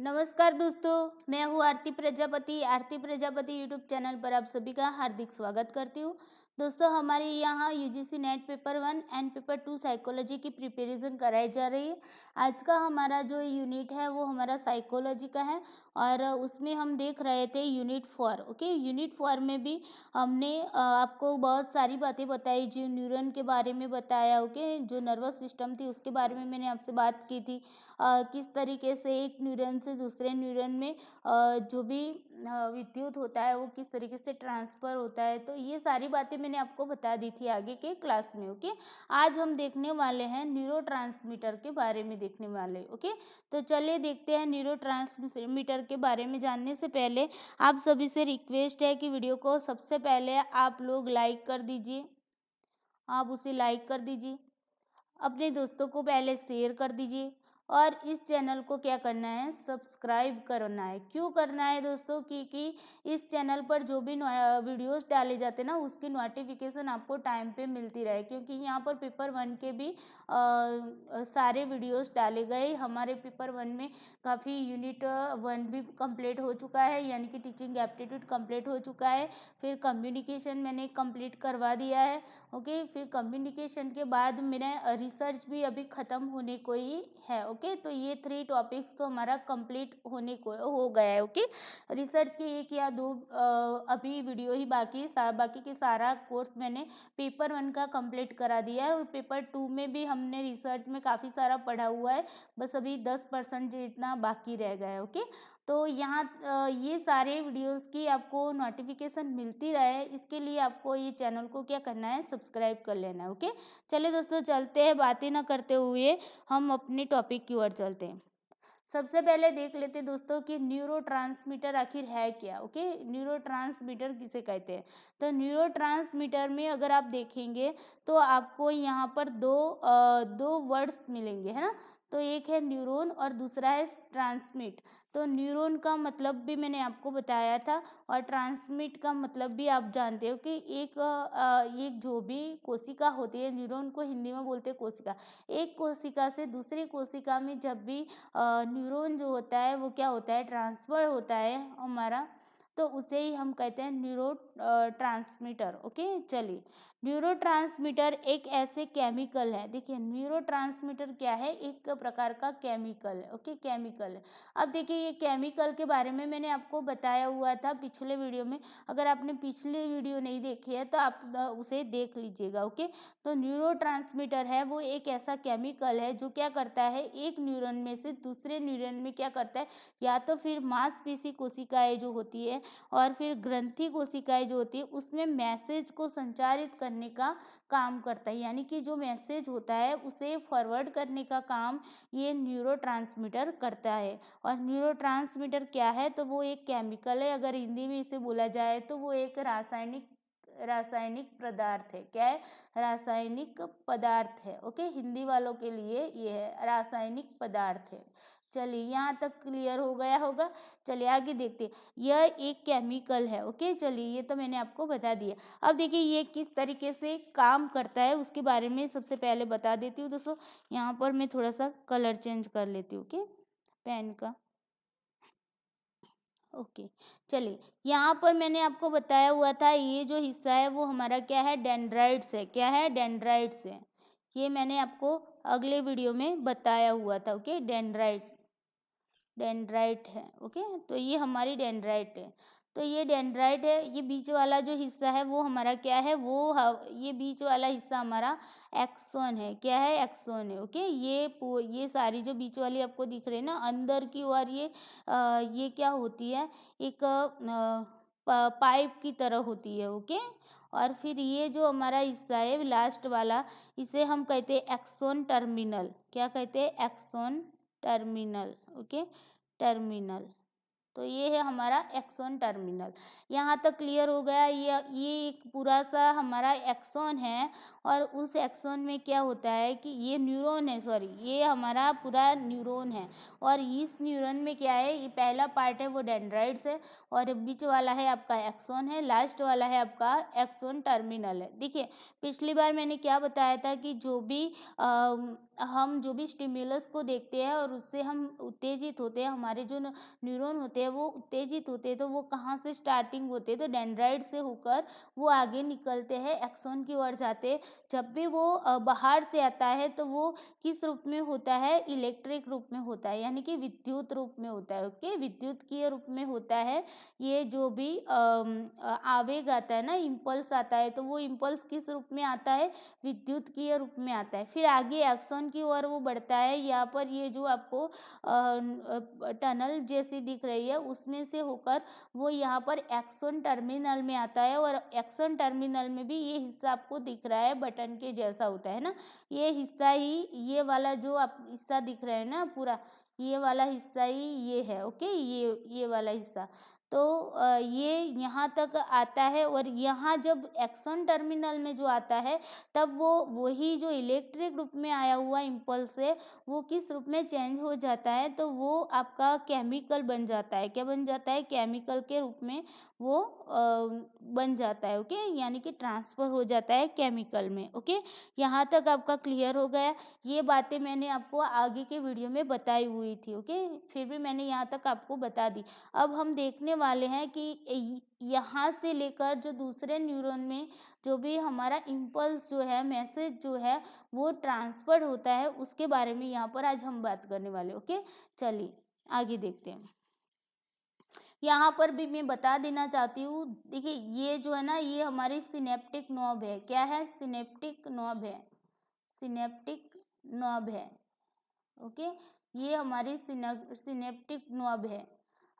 नमस्कार दोस्तों, मैं हूँ आरती प्रजापति यूट्यूब चैनल पर आप सभी का हार्दिक स्वागत करती हूँ। दोस्तों, हमारे यहाँ UGC net paper 1 and paper 2 psychology की प्रिपरेशन कराई जा रही है। आज का हमारा जो यूनिट है वो हमारा साइकोलॉजी का है और उसमें हम देख रहे थे यूनिट 4। ओके, यूनिट 4 में भी हमने आपको बहुत सारी बातें बताई, जो न्यूरॉन के बारे में बताया। ओके, जो नर्वस सिस्टम थी उसके बारे में मैंने आपसे बात की थी। किस तरीके से एक न्यूरॉन से दूसरे न्यूरॉन में जो भी विद्युत होता है वो किस तरीके से ट्रांसफ़र होता है, तो ये सारी बातें मैंने आपको बता दी थी आगे के क्लास में। ओके, आज हम देखने वाले हैं न्यूरोट्रांसमीटर के बारे में देखने वाले। ओके, तो चलिए देखते हैं। न्यूरोट्रांसमीटर के बारे में जानने से पहले आप सभी से रिक्वेस्ट है कि वीडियो को सबसे पहले आप लोग लाइक कर दीजिए। आप उसे लाइक कर दीजिए, अपने दोस्तों को पहले शेयर कर दीजिए और इस चैनल को क्या करना है, सब्सक्राइब करना है। क्यों करना है दोस्तों? क्योंकि इस चैनल पर जो भी वीडियोस डाले जाते हैं ना, उसकी नोटिफिकेशन आपको टाइम पे मिलती रहे। क्योंकि यहाँ पर पेपर 1 के भी सारे वीडियोस डाले गए। हमारे पेपर 1 में काफ़ी यूनिट 1 भी कंप्लीट हो चुका है, यानी कि टीचिंग एप्टीट्यूड कंप्लीट हो चुका है। फिर कम्युनिकेशन मैंने कंप्लीट करवा दिया है। ओके, फिर कम्युनिकेशन के बाद मेरा रिसर्च भी अभी ख़त्म होने को ही है। ओके, तो ये 3 टॉपिक्स तो हमारा कंप्लीट होने को हो गया है। ओके, रिसर्च के 1 या 2 अभी वीडियो ही बाकी बाकी के सारा कोर्स मैंने पेपर 1 का कंप्लीट करा दिया है और पेपर 2 में भी हमने रिसर्च में काफ़ी सारा पढ़ा हुआ है। बस अभी 10% जितना बाकी रह गया है। ओके, तो यहाँ ये सारे वीडियोस की आपको नोटिफिकेशन मिलती रहे, इसके लिए आपको ये चैनल को क्या करना है, सब्सक्राइब कर लेना है। ओके, चलिए दोस्तों चलते हैं, बातें ना करते हुए हम अपने टॉपिक की ओर चलते हैं। सबसे पहले देख लेते हैं दोस्तों कि न्यूरोट्रांसमीटर आखिर है क्या। ओके, न्यूरोट्रांसमीटर किसे कहते हैं? तो न्यूरोट्रांसमीटर में अगर आप देखेंगे तो आपको यहाँ पर दो वर्ड्स मिलेंगे, है ना। तो एक है न्यूरॉन और दूसरा है ट्रांसमिट। तो न्यूरॉन का मतलब भी मैंने आपको बताया था और ट्रांसमिट का मतलब भी आप जानते हो कि एक जो भी कोशिका होती है, न्यूरॉन को हिंदी में बोलते हैं कोशिका। एक कोशिका से दूसरी कोशिका में जब भी न्यूरॉन जो होता है वो क्या होता है, ट्रांसफ़र होता है हमारा, तो उसे ही हम कहते हैं न्यूरो ट्रांसमीटर। ओके, चलिए, न्यूरोट्रांसमीटर एक ऐसे केमिकल है। देखिए, न्यूरोट्रांसमीटर क्या है, एक प्रकार का केमिकल है। ओके, केमिकल है। अब देखिए, ये केमिकल के बारे में मैंने आपको बताया हुआ था पिछले वीडियो में। अगर आपने पिछले वीडियो नहीं देखी है तो आप उसे देख लीजिएगा। ओके, तो न्यूरोट्रांसमीटर है वो एक ऐसा केमिकल है जो क्या करता है, एक न्यूरॉन में से दूसरे न्यूरॉन में क्या करता है, या तो फिर मांसपेशी कोशिकाएं जो होती है और फिर ग्रंथि कोशिकाएं जो होती है उसमें मैसेज को संचारित करने का काम करता है। यानी कि जो मैसेज होता है उसे फॉरवर्ड करने का काम ये न्यूरोट्रांसमीटर करता है। और न्यूरोट्रांसमीटर क्या है, तो वो एक केमिकल है। अगर हिंदी में इसे बोला जाए तो वो एक रासायनिक पदार्थ है। क्या है? रासायनिक पदार्थ है। ओके, हिंदी वालों के लिए ये है, रासायनिक पदार्थ है। चलिए, यहाँ तक क्लियर हो गया होगा। चलिए आगे देखते हैं। यह एक केमिकल है। ओके, चलिए, ये तो मैंने आपको बता दिया। अब देखिए ये किस तरीके से काम करता है उसके बारे में सबसे पहले बता देती हूँ दोस्तों। यहाँ पर मैं थोड़ा सा कलर चेंज कर लेती हूँ। ओके, पेन का। ओके, चलिए, यहाँ पर मैंने आपको बताया हुआ था ये जो हिस्सा है वो हमारा क्या है, डेंड्राइट्स है। क्या है? डेंड्राइट्स है। ये मैंने आपको अगले वीडियो में बताया हुआ था। ओके, डेंड्राइट है। ओके, तो ये हमारी डेंड्राइट है। तो ये डेंड्राइट है। ये बीच वाला जो हिस्सा है वो हमारा क्या है, ये बीच वाला हिस्सा हमारा एक्सोन है। क्या है? एक्सोन है। ओके, ये सारी जो बीच वाली आपको दिख रही है ना अंदर की ओर, ये क्या होती है, एक पाइप की तरह होती है। ओके, और फिर ये जो हमारा हिस्सा है लास्ट वाला, इसे हम कहते हैं एक्सोन टर्मिनल। क्या कहते हैं? Axon terminal. Okay, terminal. तो ये है हमारा एक्सॉन टर्मिनल। यहाँ तक क्लियर हो गया। ये एक पूरा सा हमारा एक्सॉन है और उस एक्सॉन में क्या होता है कि ये न्यूरॉन है, सॉरी ये हमारा पूरा न्यूरॉन है और इस न्यूरॉन में क्या है, ये पहला पार्ट है वो डेंड्राइट्स है और बीच वाला है आपका एक्सॉन है, लास्ट वाला है आपका एक्सॉन टर्मिनल है। देखिए पिछली बार मैंने क्या बताया था कि हम जो भी स्टिम्युलस को देखते हैं और उससे हम उत्तेजित होते हैं, हमारे जो न्यूरॉन होते हैं वो उत्तेजित होते हैं, तो वो कहाँ से स्टार्टिंग होते हैं, तो डेंड्राइट से होकर वो आगे निकलते हैं, एक्सॉन की ओर जाते हैं। जब भी वो बाहर से आता है तो वो किस रूप में होता है, इलेक्ट्रिक रूप में होता है, यानी कि विद्युत रूप में होता है। ओके, विद्युतीय रूप में होता है। ये जो भी आवेग आता है ना, इम्पल्स आता है, तो वो इम्पल्स किस रूप में आता है, विद्युतीय रूप में आता है। फिर आगे एक्सॉन की ओर वो बढ़ता है। यहाँ पर ये जो आपको टनल जैसी दिख रही है उसमें से होकर वो यहाँ पर एक्सॉन टर्मिनल में आता है और एक्सॉन टर्मिनल में भी ये हिस्सा आपको दिख रहा है, बटन के जैसा होता है ना, ये हिस्सा ही, ये वाला जो आप हिस्सा दिख रहा है ना पूरा, ये वाला हिस्सा ही ये है। ओके, ये वाला हिस्सा, तो ये यहाँ तक आता है और यहाँ जब एक्सॉन टर्मिनल में जो आता है तब वो वही जो इलेक्ट्रिक रूप में आया हुआ इम्पल्स है वो किस रूप में चेंज हो जाता है, तो वो आपका केमिकल बन जाता है। क्या बन जाता है, केमिकल के रूप में वो बन जाता है। ओके, यानी कि ट्रांसफर हो जाता है केमिकल में। ओके, यहाँ तक आपका क्लियर हो गया। ये बातें मैंने आपको आगे के वीडियो में बताई हुई थी। ओके, फिर भी मैंने यहाँ तक आपको बता दी। अब हम देखने वाले हैं कि यहाँ से लेकर जो दूसरे न्यूरॉन में जो भी हमारा इम्पल्स जो है, मैसेज जो है वो ट्रांसफर होता है, उसके बारे में यहाँ पर आज हम बात करने वाले। ओके, चलिए आगे देखते हैं। यहाँ पर भी मैं बता देना चाहती हूँ, देखिए ये जो है ना, ये हमारी सिनेप्टिक नॉब है। क्या है, सिनेप्टिक नॉब है, सिनेप्टिक नॉब है। ओके, ये हमारी सिनेप्टिक नॉब है।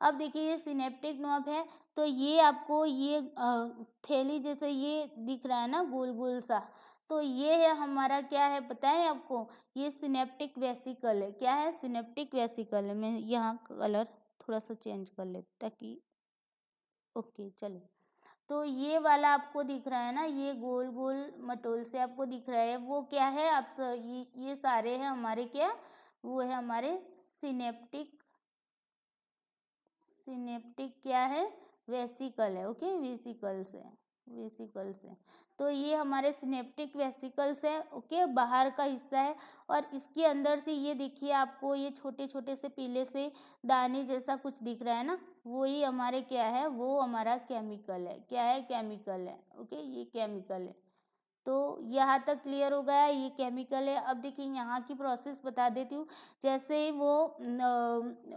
अब देखिए ये सिनेप्टिक नॉब है, तो ये आपको ये थैली जैसे ये दिख रहा है ना, गोल गोल सा, तो ये है हमारा, क्या है पता है आपको, ये सिनेप्टिक वेसिकल है। क्या है, सिनेप्टिक वेसिकल है। मैं यहाँ कलर थोड़ा सा चेंज कर ले ताकि, ओके चलिए, तो ये वाला आपको दिख रहा है ना, ये गोल गोल मटोल से आपको दिख रहा है, वो क्या है, ये सारे हैं हमारे, क्या वो है हमारे सिनेप्टिक, सिनेप्टिक क्या है, वेसिकल है। ओके, वेसिकल्स है, वेसिकल्स है। तो ये हमारे सिनेप्टिक वेसिकल्स है। ओके, बाहर का हिस्सा है और इसके अंदर से ये देखिए आपको ये छोटे छोटे से पीले से दाने जैसा कुछ दिख रहा है ना, वो ही हमारे क्या है, वो हमारा केमिकल है। क्या है, केमिकल है। ओके, ये केमिकल है। तो यहाँ तक क्लियर हो गया, ये केमिकल है। अब देखिए यहाँ की प्रोसेस बता देती हूँ। जैसे वो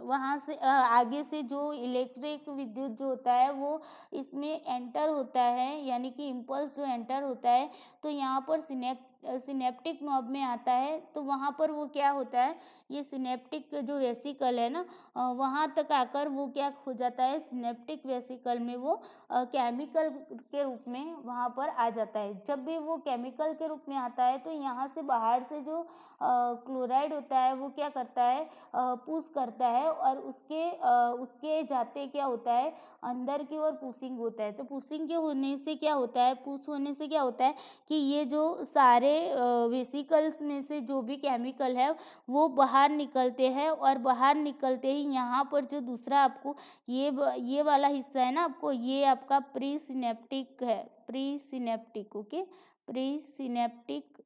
वहाँ से आगे से जो इलेक्ट्रिक विद्युत जो होता है वो इसमें एंटर होता है, यानी कि इम्पल्स जो एंटर होता है, तो यहाँ पर सिनेप्टिक नॉब में आता है। तो वहाँ पर वो क्या होता है, ये सिनेप्टिक जो वेसिकल है ना, वहाँ तक आकर वो क्या हो जाता है, सिनेप्टिक वेसिकल में वो केमिकल के रूप में वहाँ पर आ जाता है। जब भी वो केमिकल के रूप में आता है तो यहाँ से बाहर से जो क्लोराइड होता है वो क्या करता है, पुश करता है और उसके जाते क्या होता है, अंदर की ओर पुशिंग होता है। तो पुशिंग के होने से क्या होता है, पुश होने से क्या होता है कि ये जो सारे वेसिकल्स में से जो भी केमिकल है वो बाहर निकलते हैं और बाहर निकलते ही यहाँ पर जो दूसरा आपको ये वाला हिस्सा है ना, आपको ये आपका प्री सिनेप्टिक है, pre synaptic. Okay, pre synaptic,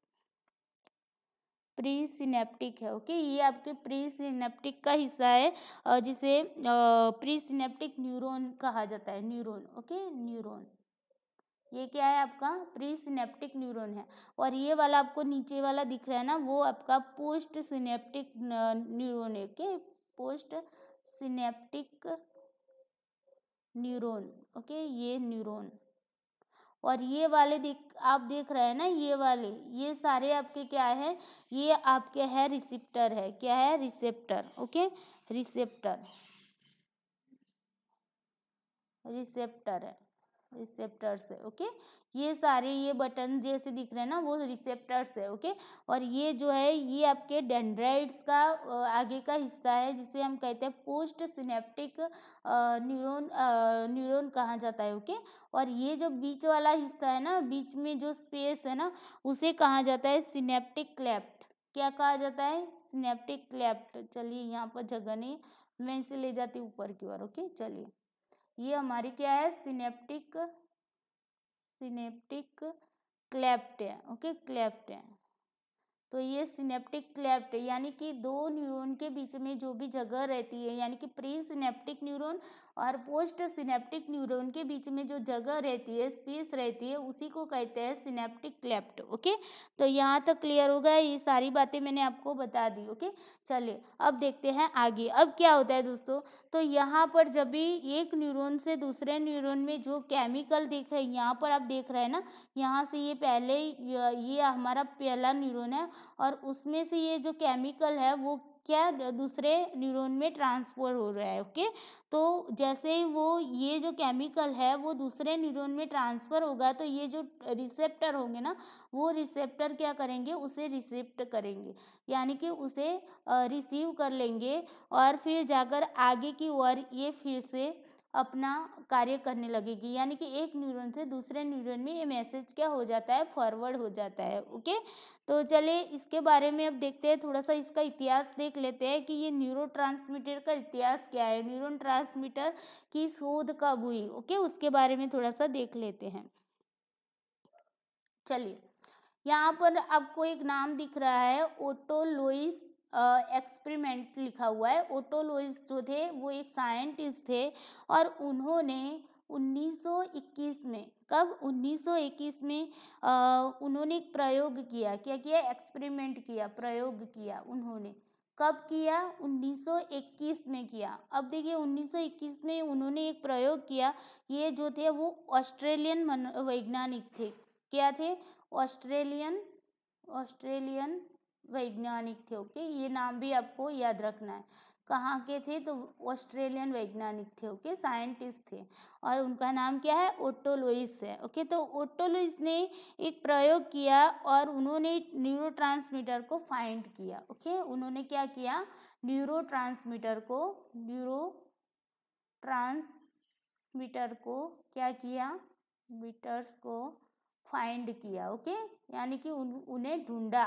pre synaptic है। ओके, ये आपके प्री सिनेप्टिक का हिस्सा है जिसे प्री सिनेप्टिक न्यूरॉन कहा जाता है, न्यूरॉन। ओके, न्यूरॉन, ये क्या है आपका प्री सिनेप्टिक न्यूरॉन है। और ये वाला आपको नीचे वाला दिख रहा है ना, वो आपका पोस्ट सिनेप्टिक न्यूरॉन है। Okay, post synaptic neuron. Okay, ये न्यूरॉन, और ये वाले आप देख रहे हैं ना, ये वाले, ये सारे आपके क्या है, ये आपके है रिसेप्टर है। क्या है, रिसेप्टर। ओके, रिसेप्टर, रिसेप्टर है। रिसेप्टर्स है। ओके, ये सारे ये बटन जैसे दिख रहे हैं ना, वो रिसेप्टर्स है। ओके, और ये जो है ये आपके डेंड्राइट्स का आगे का हिस्सा है, जिसे हम कहते हैं पोस्ट सिनेप्टिक न्यूरॉन कहा जाता है। ओके, और ये जो बीच वाला हिस्सा है ना, बीच में जो स्पेस है ना, उसे कहा जाता है सिनेप्टिक क्लेफ्ट। क्या कहा जाता है? Synaptic cleft. चलिए, यहाँ पर जगह नहीं, मैं इसे ले जाती हूँ ऊपर की ओर। ओके, चलिए, ये हमारी क्या है? सिनेप्टिक क्लेफ्ट है। ओके, क्लेफ्ट है। तो ये सिनेप्टिक क्लेफ्ट है, यानी कि दो न्यूरॉन के बीच में जो भी जगह रहती है, यानी कि प्री सिनेप्टिक न्यूरॉन और पोस्ट सिनेप्टिक न्यूरॉन के बीच में जो जगह रहती है, स्पेस रहती है, उसी को कहते हैं सिनेप्टिक क्लेफ्ट। ओके, तो यहाँ तक क्लियर हो गया? ये सारी बातें मैंने आपको बता दी। ओके, चलिए अब देखते हैं आगे। अब क्या होता है दोस्तों, तो यहाँ पर जब भी एक न्यूरॉन से दूसरे न्यूरॉन में जो केमिकल देख रहे हैं, यहाँ पर आप देख रहे हैं ना, यहाँ से ये पहले ये हमारा पहला न्यूरॉन है, और उसमें से ये जो केमिकल है वो क्या दूसरे न्यूरॉन में ट्रांसफर हो रहा है। ओके, तो जैसे ही वो ये जो केमिकल है वो दूसरे न्यूरॉन में ट्रांसफर होगा, तो ये जो रिसेप्टर होंगे ना, वो रिसेप्टर क्या करेंगे? उसे रिसेप्ट करेंगे, यानी कि उसे रिसीव कर लेंगे, और फिर जाकर आगे की ओर ये फिर से अपना कार्य करने लगेगी, यानी कि एक न्यूरॉन से दूसरे न्यूरॉन में ये मैसेज क्या हो जाता है? फॉरवर्ड हो जाता है। ओके, तो चलिए इसके बारे में अब देखते हैं, थोड़ा सा इसका इतिहास देख लेते हैं कि ये न्यूरोट्रांसमीटर का इतिहास क्या है, न्यूरोट्रांसमीटर की शोध कब हुई। ओके, उसके बारे में थोड़ा सा देख लेते हैं। चलिए, यहाँ पर आपको एक नाम दिख रहा है, ओटो लुईस एक्सपेरिमेंट लिखा हुआ है। ओटो लुईस जो थे वो एक साइंटिस्ट थे, और उन्होंने 1921 में, कब? 1921 में उन्होंने एक प्रयोग किया। क्या किया? एक्सपेरिमेंट किया, प्रयोग किया उन्होंने। कब किया? 1921 में किया। अब देखिए, 1921 में उन्होंने एक प्रयोग किया। ये जो थे वो ऑस्ट्रेलियन वैज्ञानिक थे। क्या थे? ऑस्ट्रेलियन वैज्ञानिक थे। ओके, ये नाम भी आपको याद रखना है। कहाँ के थे? तो ऑस्ट्रेलियन वैज्ञानिक थे। ओके, साइंटिस्ट थे, और उनका नाम क्या है? ओटो लुईस है। ओके, तो ओटो लुईस ने एक प्रयोग किया, और उन्होंने न्यूरोट्रांसमीटर को फाइंड किया। ओके, उन्होंने क्या किया? न्यूरोट्रांसमीटर को क्या किया? मीटर्स को फाइंड किया। ओके, यानी कि उन्हें ढूंढा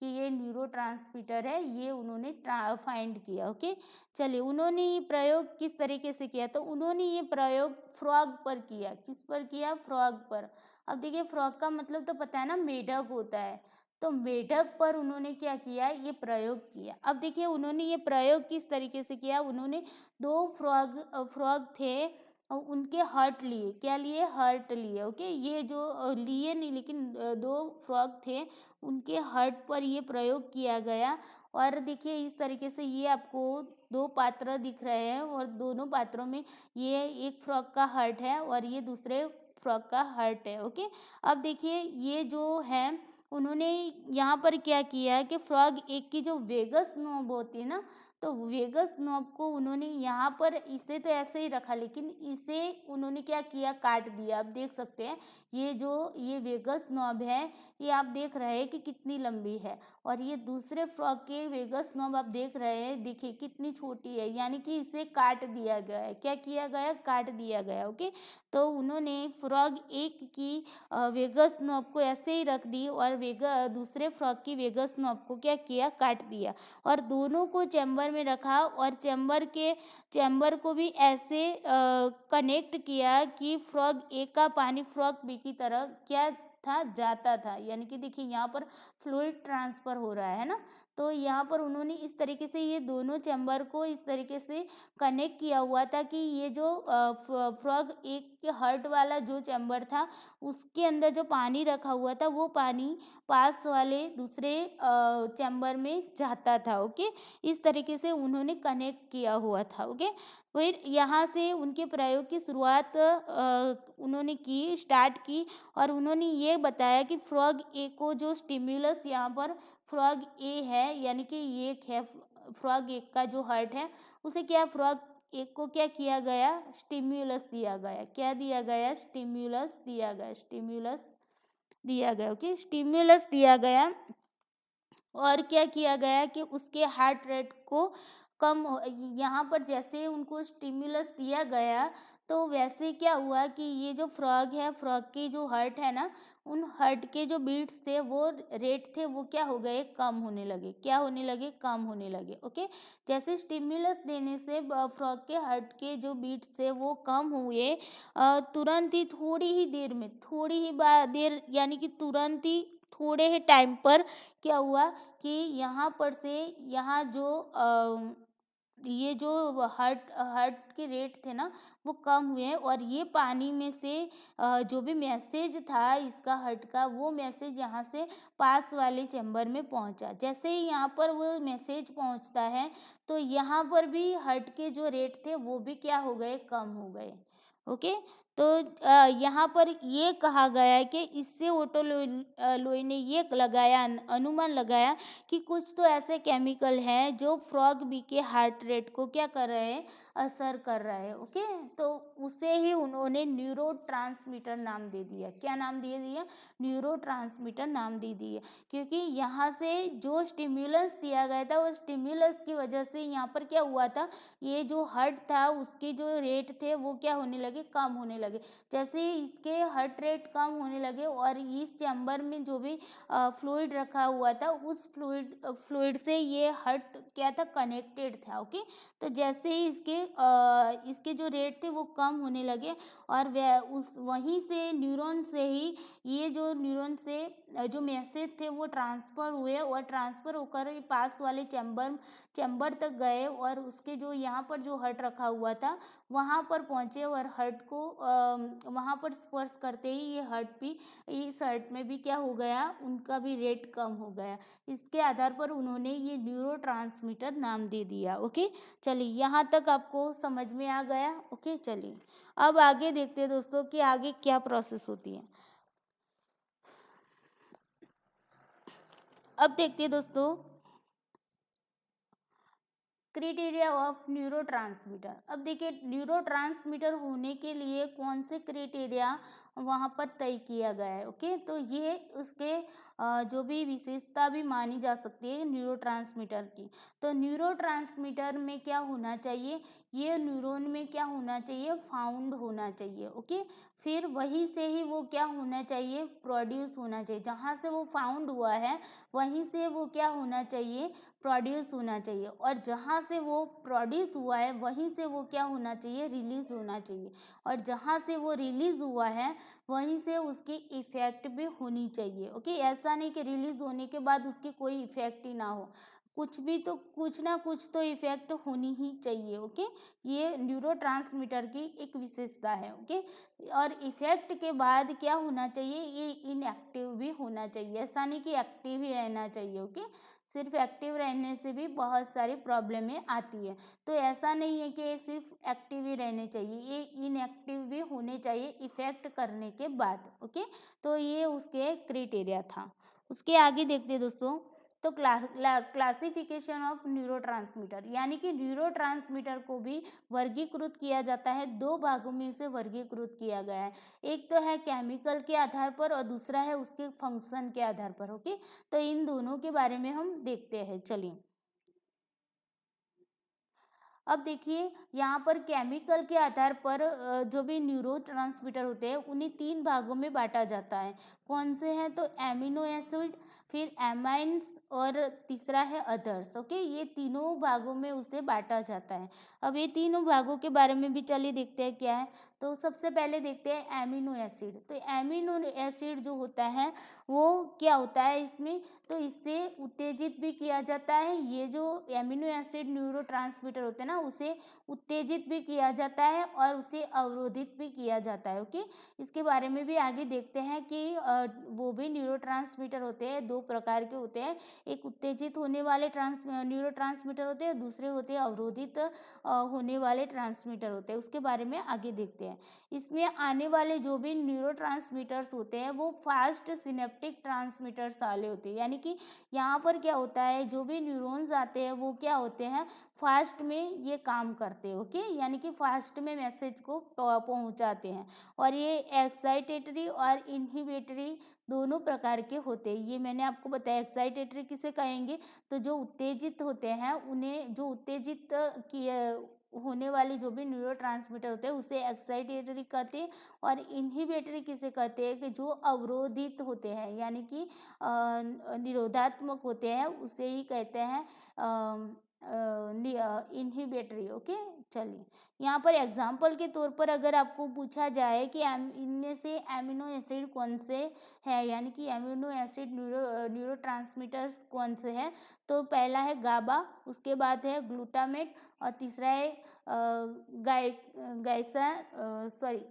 कि ये न्यूरोट्रांसमीटर है, ये उन्होंने फाइंड किया। ओके, चलिए, उन्होंने ये प्रयोग किस तरीके से किया? तो उन्होंने ये प्रयोग फ्रॉग पर किया। किस पर किया? फ्रॉग पर। अब देखिए, फ्रॉग का मतलब तो पता है ना, मेढक होता है। तो मेढक पर उन्होंने क्या किया? ये प्रयोग किया। अब देखिए, उन्होंने ये प्रयोग किस तरीके से किया? उन्होंने दो फ्रॉग थे, और उनके हर्ट लिए। क्या लिए? हर्ट लिए। ओके, ये जो लिए नहीं, लेकिन दो फ्रॉग थे, उनके हर्ट पर ये प्रयोग किया गया। और देखिए, इस तरीके से ये आपको दो पात्र दिख रहे हैं, और दोनों पात्रों में ये एक फ्रॉग का हर्ट है, और ये दूसरे फ्रॉग का हर्ट है। ओके, अब देखिए, ये जो है उन्होंने यहाँ पर क्या किया है कि फ्रॉग एक की जो वेगस नोब होती है ना, तो वेगस नोब को उन्होंने यहाँ पर, इसे तो ऐसे ही रखा, लेकिन इसे उन्होंने क्या किया? काट दिया। आप देख सकते हैं, ये वेगस नोब है, ये आप देख रहे हैं कि कितनी लंबी है, और ये दूसरे फ्रॉग के वेगस नोब आप देख रहे हैं, देखिए कितनी छोटी है, यानी कि इसे काट दिया गया है। क्या किया गया? काट दिया गया। ओके, तो उन्होंने फ्रॉग एक की वेगस नोब को ऐसे ही रख दी, और दूसरे फ्रॉग की वेगस नोब को क्या किया? काट दिया, और दोनों को चैम्बर में रखा, और चैम्बर को भी ऐसे कनेक्ट किया कि फ्रॉग ए का पानी फ्रॉग बी की तरह क्या था? जाता था। यानी कि देखिए, यहाँ पर फ्लूइड ट्रांसफर हो रहा है ना, तो यहाँ पर उन्होंने इस तरीके से ये दोनों चैम्बर को इस तरीके से कनेक्ट किया हुआ था कि ये जो फ्रॉग एक के हर्ट वाला जो चैम्बर था, उसके अंदर जो पानी रखा हुआ था, वो पानी पास वाले दूसरे चैम्बर में जाता था। ओके, इस तरीके से उन्होंने कनेक्ट किया हुआ था। ओके, फिर यहाँ से उनके प्रयोग की शुरुआत उन्होंने स्टार्ट की, और उन्होंने ये बताया कि फ्रॉग ए को जो स्टिम्युलस, यहाँ पर फ्रॉग ए है, यानी कि ये है फ्रॉग ए का जो हार्ट है, उसे क्या फ्रॉग एक को क्या किया गया, स्टिम्युलस दिया गया। क्या दिया गया, स्टिम्युलस दिया गया, स्टिम्युलस दिया गया। ओके, स्टिम्युलस दिया गया और क्या किया गया कि उसके हार्ट रेट को कम यहाँ पर जैसे उनको स्टिम्युलस दिया गया तो वैसे क्या हुआ कि ये जो फ्रॉग है, फ्रॉग की जो हार्ट है ना, उन हार्ट के जो बीट्स थे, वो रेट थे, वो क्या हो गए, कम होने लगे। क्या होने लगे, कम होने लगे। ओके, जैसे स्टिम्युलस देने से फ्रॉग के हार्ट के जो बीट्स थे वो कम हुए, तुरंत ही, थोड़ी ही देर में, थोड़ी ही देर यानी कि तुरंत ही थोड़े ही टाइम पर क्या हुआ कि यहाँ पर से यहाँ जो ये जो हार्ट हार्ट के रेट थे ना वो कम हुए और ये पानी में से जो भी मैसेज था इसका हार्ट का, वो मैसेज यहाँ से पास वाले चैम्बर में पहुँचा। जैसे ही यहाँ पर वो मैसेज पहुँचता है तो यहाँ पर भी हार्ट के जो रेट थे वो भी क्या हो गए, कम हो गए। ओके, तो यहाँ पर ये कहा गया है कि इससे ओटो लोई ने ये लगाया, अनुमान लगाया कि कुछ तो ऐसे केमिकल हैं जो फ्रॉग बी के हार्ट रेट को क्या कर रहे हैं, असर कर रहा है। ओके, तो उसे ही उन्होंने न्यूरोट्रांसमीटर नाम दे दिया। क्या नाम दे दिया, न्यूरोट्रांसमीटर नाम दे दिया, क्योंकि यहाँ से जो स्टिम्युलस दिया गया था वो स्टिम्युलस की वजह से यहाँ पर क्या हुआ था, ये जो हार्ट था उसके जो रेट थे वो क्या होने लगे, कम होने लगे। जैसे ही इसके हार्ट रेट कम होने लगे और इस चैम्बर में जो भी फ्लूइड रखा हुआ था उस फ्लूइड से ये हार्ट क्या था, कनेक्टेड था। ओके, तो जैसे ही इसके जो रेट थे वो कम होने लगे और वह उस वहीं से न्यूरॉन से ही ये जो न्यूरॉन से जो मैसेज थे वो ट्रांसफ़र हुए और ट्रांसफ़र होकर पास वाले चैम्बर तक गए और उसके जो यहाँ पर जो हार्ट रखा हुआ था वहाँ पर पहुँचे और हार्ट को वहाँ पर स्पर्श करते ही ये हार्ट भी, इस हार्ट में भी क्या हो गया, उनका भी रेट कम हो गया। इसके आधार पर उन्होंने ये न्यूरोट्रांसमीटर नाम दे दिया। ओके, चलिए यहाँ तक आपको समझ में आ गया। ओके, चलिए अब आगे देखते हैं दोस्तों कि आगे क्या प्रोसेस होती है। अब देखते हैं दोस्तों क्राइटेरिया ऑफ न्यूरोट्रांसमीटर। अब देखिए न्यूरोट्रांसमीटर होने के लिए कौन से क्राइटेरिया वहाँ पर तय किया गया है। ओके, तो ये उसके जो भी विशेषता भी मानी जा सकती है न्यूरोट्रांसमीटर की। तो न्यूरोट्रांसमीटर में क्या होना चाहिए, ये न्यूरॉन में क्या होना चाहिए, फाउंड होना चाहिए। ओके, फिर वहीं से ही वो क्या होना चाहिए, प्रोड्यूस होना चाहिए। जहाँ से वो फाउंड हुआ है वहीं से वो क्या होना चाहिए, प्रोड्यूस होना चाहिए। और जहाँ से वो प्रोड्यूस हुआ है वहीं से वो क्या होना चाहिए, रिलीज होना चाहिए। और जहाँ से वो रिलीज हुआ है वहीं से उसकी इफ़ेक्ट भी होनी चाहिए। ओके, ऐसा नहीं कि रिलीज होने के बाद उसकी कोई इफ़ेक्ट ही ना हो, कुछ भी तो कुछ ना कुछ तो इफ़ेक्ट होनी ही चाहिए। ओके, ये न्यूरोट्रांसमीटर की एक विशेषता है। ओके, और इफ़ेक्ट के बाद क्या होना चाहिए, ये इनएक्टिव भी होना चाहिए। ऐसा नहीं कि एक्टिव ही रहना चाहिए। ओके, सिर्फ एक्टिव रहने से भी बहुत सारी प्रॉब्लमें आती है, तो ऐसा नहीं है कि सिर्फ एक्टिव ही रहने चाहिए, ये इनएक्टिव भी होने चाहिए इफ़ेक्ट करने के बाद। ओके, तो ये उसके क्राइटेरिया था। उसके आगे देखते हैं दोस्तों, तो क्लासिफिकेशन ऑफ न्यूरोट्रांसमीटर, यानी कि न्यूरोट्रांसमीटर को भी वर्गीकृत किया जाता है। दो भागों में इसे वर्गीकृत किया गया है, एक तो है केमिकल के आधार पर और दूसरा है उसके फंक्शन के आधार पर। ओके, तो इन दोनों के बारे में हम देखते हैं। चलिए अब देखिए यहाँ पर केमिकल के आधार पर जो भी न्यूरोट्रांसमीटर होते हैं उन्हें तीन भागों में बांटा जाता है। कौन से हैं, तो एमिनो एसिड, फिर एमाइन्स और तीसरा है अदर्स। ओके, ये तीनों भागों में उसे बांटा जाता है। अब ये तीनों भागों के बारे में भी चलिए देखते हैं क्या है। तो सबसे पहले देखते हैं एमिनो एसिड। तो एमिनो एसिड जो होता है वो क्या होता है इसमें, तो इससे उत्तेजित भी किया जाता है। ये जो एमिनो एसिड न्यूरोट्रांसमीटर होते हैं ना उसे उत्तेजित भी किया जाता है और उसे अवरोधित भी किया जाता है। ओके, इसके बारे में भी आगे देखते हैं कि वो भी न्यूरोट्रांसमीटर होते हैं। दो प्रकार के होते हैं, एक उत्तेजित होने वाले न्यूरोट्रांसमीटर होते हैं, दूसरे होते हैं अवरोधित होने वाले ट्रांसमीटर होते हैं। उसके बारे में आगे देखते हैं। इसमें आने वाले जो भी न्यूरोट्रांसमीटर्स होते हैं वो फास्ट सिनेप्टिक ट्रांसमीटर्स वाले होते हैं। यानी कि यहाँ पर क्या होता है, जो भी न्यूरॉन्स आते हैं वो क्या होते हैं, फास्ट में ये काम करते हैं। ओके, यानी कि फास्ट में मैसेज को पहुंचाते हैं। और ये एक्साइटेटरी और इनहिबिटरी दोनों प्रकार के होते हैं। ये मैंने आपको बताया। एक्साइटेटरी किसे कहेंगे, तो जो उत्तेजित होते हैं उन्हें, जो उत्तेजित किए होने वाली जो भी न्यूरोट्रांसमीटर होते हैं उसे एक्साइटेटरी कहते हैं। और इनहिबिटरी किसे कहते हैं, कि जो अवरोधित होते हैं यानी कि निरोधात्मक होते हैं, उसे ही कहते हैं इनहिबिटरी। ओके, चलिए यहाँ पर एग्जाम्पल के तौर पर अगर आपको पूछा जाए कि इनमें से एमिनो एसिड कौन से है, यानी कि एमिनो एसिड न्यूरोट्रांसमीटर्स कौन से हैं, तो पहला है गाबा, उसके बाद है ग्लूटामेट, और तीसरा है गाइसा सॉरी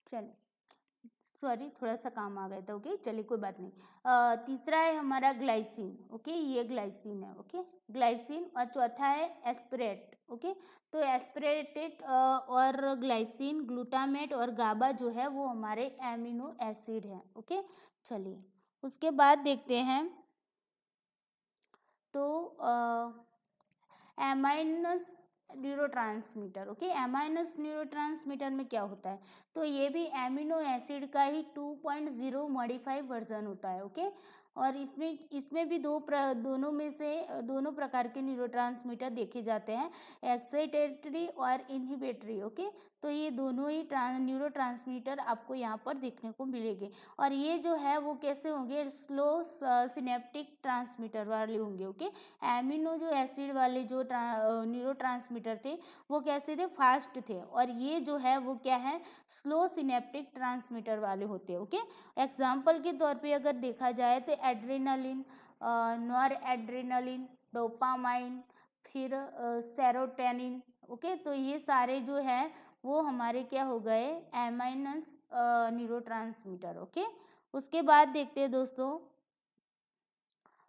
चलिए, सॉरी थोड़ा सा काम आ गया था। ओके, चलिए कोई बात नहीं। तीसरा है हमारा ग्लाइसिन। ओके, ये ग्लाइसिन है। Okay, glycine. और चौथा है एस्पिरेट। ओके, तो एस्पिरेटेड और ग्लाइसिन, ग्लूटामेट और गाबा जो है वो हमारे एमिनो एसिड हैं। ओके, चलिए उसके बाद देखते हैं। तो एमाइनस न्यूरोट्रांसमीटर। ओके, एमाइनस न्यूरोट्रांसमीटर में क्या होता है, तो ये भी एमिनो एसिड का ही 2.0 मॉडिफाइड वर्जन होता है। ओके, और इसमें भी दोनों प्रकार के न्यूरोट्रांसमीटर देखे जाते हैं, एक्साइटेटरी और इनहिबिटरी। ओके, तो ये दोनों ही न्यूरोट्रांसमीटर आपको यहाँ पर देखने को मिलेंगे। और ये जो है वो कैसे होंगे, स्लो सिनेप्टिक ट्रांसमीटर वाले होंगे। ओके, एमिनो जो एसिड वाले जो न्यूरोट्रांसमीटर थे वो कैसे थे, फास्ट थे। और ये जो है वो क्या है, स्लो सिनेप्टिक ट्रांसमीटर वाले होते हैं। ओके, एग्जाम्पल के तौर पे अगर देखा जाए तो एड्रेनालिन, नॉर एड्रेनालिन, डोपामाइन, फिर सेरोटोनिन। ओके, तो ये सारे जो है वो हमारे क्या हो गए, एमाइनस न्यूरोट्रांसमीटर। ओके, उसके बाद देखते हैं दोस्तों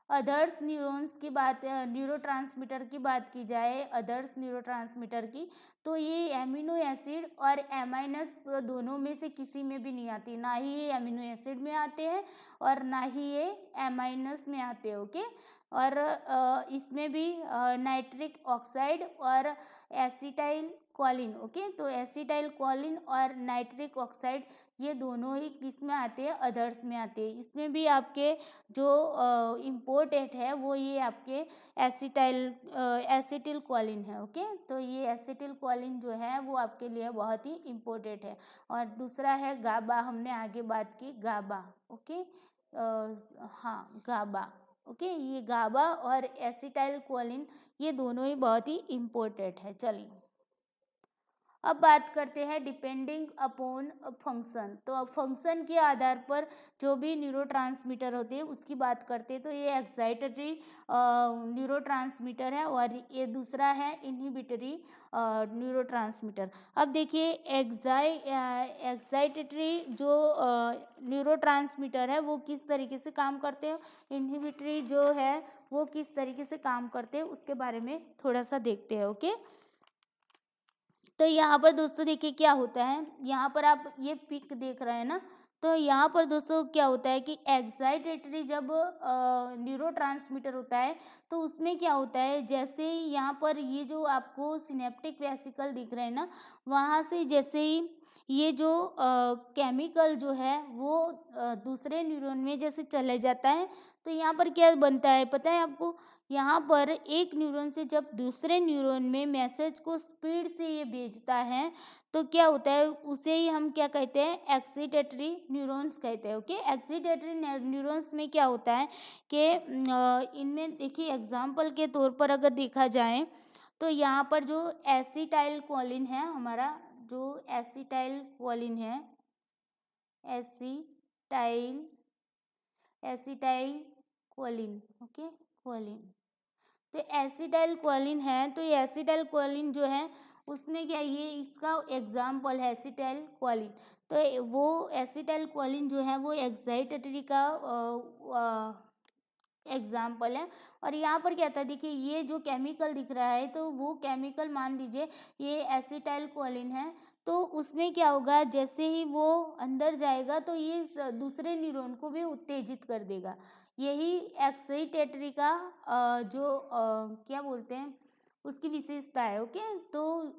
अदर्स न्यूरॉन्स की बात, न्यूरोट्रांसमीटर की बात की जाए, अदर्स न्यूरोट्रांसमीटर की, तो ये एमिनो एसिड और एमाइनस दोनों में से किसी में भी नहीं आती। ना ही ये एमिनो एसिड में आते हैं और ना ही ये एमाइनस में आते हैं। ओके, और इसमें भी नाइट्रिक ऑक्साइड और एसिटाइल कॉलिन। ओके, तो एसिटाइल कॉलिन और नाइट्रिक ऑक्साइड ये दोनों ही किस में आते हैं, अदर्स में आते हैं। इसमें भी आपके जो इम्पोर्टेंट है वो ये आपके एसिटिल कॉलिन है। ओके, तो ये एसिटिल कॉलिन जो है वो आपके लिए बहुत ही इम्पोर्टेंट है। और दूसरा है गाबा, हमने आगे बात की गाबा। ओके, हाँ गाबा। ओके, ये गाबा और एसिटाइल कोलिन ये दोनों ही बहुत ही इम्पोर्टेंट है। चलिए अब बात करते हैं डिपेंडिंग अपॉन फंक्शन। तो अब फंक्शन के आधार पर जो भी न्यूरोट्रांसमीटर होते हैं उसकी बात करते हैं। तो ये एक्साइटेटरी न्यूरोट्रांसमीटर है और ये दूसरा है इनहिबिटरी न्यूरोट्रांसमीटर। अब देखिए एक्साइटेटरी जो न्यूरोट्रांसमीटर है वो किस तरीके से काम करते हैं, इनहिबिटरी जो है वो किस तरीके से काम करते हैं, उसके बारे में थोड़ा सा देखते हैं। ओके, तो यहाँ पर दोस्तों देखिए क्या होता है, यहाँ पर आप ये पिक देख रहे हैं ना, तो यहाँ पर दोस्तों क्या होता है कि एक्साइटेटरी जब न्यूरोट्रांसमीटर होता है तो उसमें क्या होता है, जैसे ही यहाँ पर ये जो आपको सिनेप्टिक वेसिकल दिख रहे हैं ना, वहाँ से जैसे ही ये जो केमिकल जो है वो दूसरे न्यूरॉन में जैसे चले जाता है तो यहाँ पर क्या बनता है पता है आपको, यहाँ पर एक न्यूरॉन से जब दूसरे न्यूरॉन में मैसेज को स्पीड से ये भेजता है तो क्या होता है, उसे ही हम क्या कहते हैं, एक्सीटेटरी न्यूरॉन्स कहते हैं। ओके, एक्सीटेटरी न्यूरॉन्स में क्या होता है कि इनमें देखिए एग्जाम्पल के तौर पर अगर देखा जाए तो यहाँ पर जो एसिटाइल कोलिन है हमारा, जो एसिटाइल कोलिन है, acetyl acetyl choline, okay choline, तो एसिटाइल कोलिन है, तो ये एसिटाइल कोलिन जो है उसमें क्या, ये इसका एग्जाम्पल है एसिटाइल कोलिन। तो वो एसिटाइल कोलिन जो है वो एक्साइटेटरी का एग्जाम्पल है। और यहाँ पर क्या था, देखिए ये जो केमिकल दिख रहा है तो वो केमिकल मान लीजिए ये एसिटाइल कोलिन है, तो उसमें क्या होगा, जैसे ही वो अंदर जाएगा तो ये दूसरे न्यूरॉन को भी उत्तेजित कर देगा। यही एक्साइटेटरी का क्या बोलते हैं उसकी विशेषता है। ओके, तो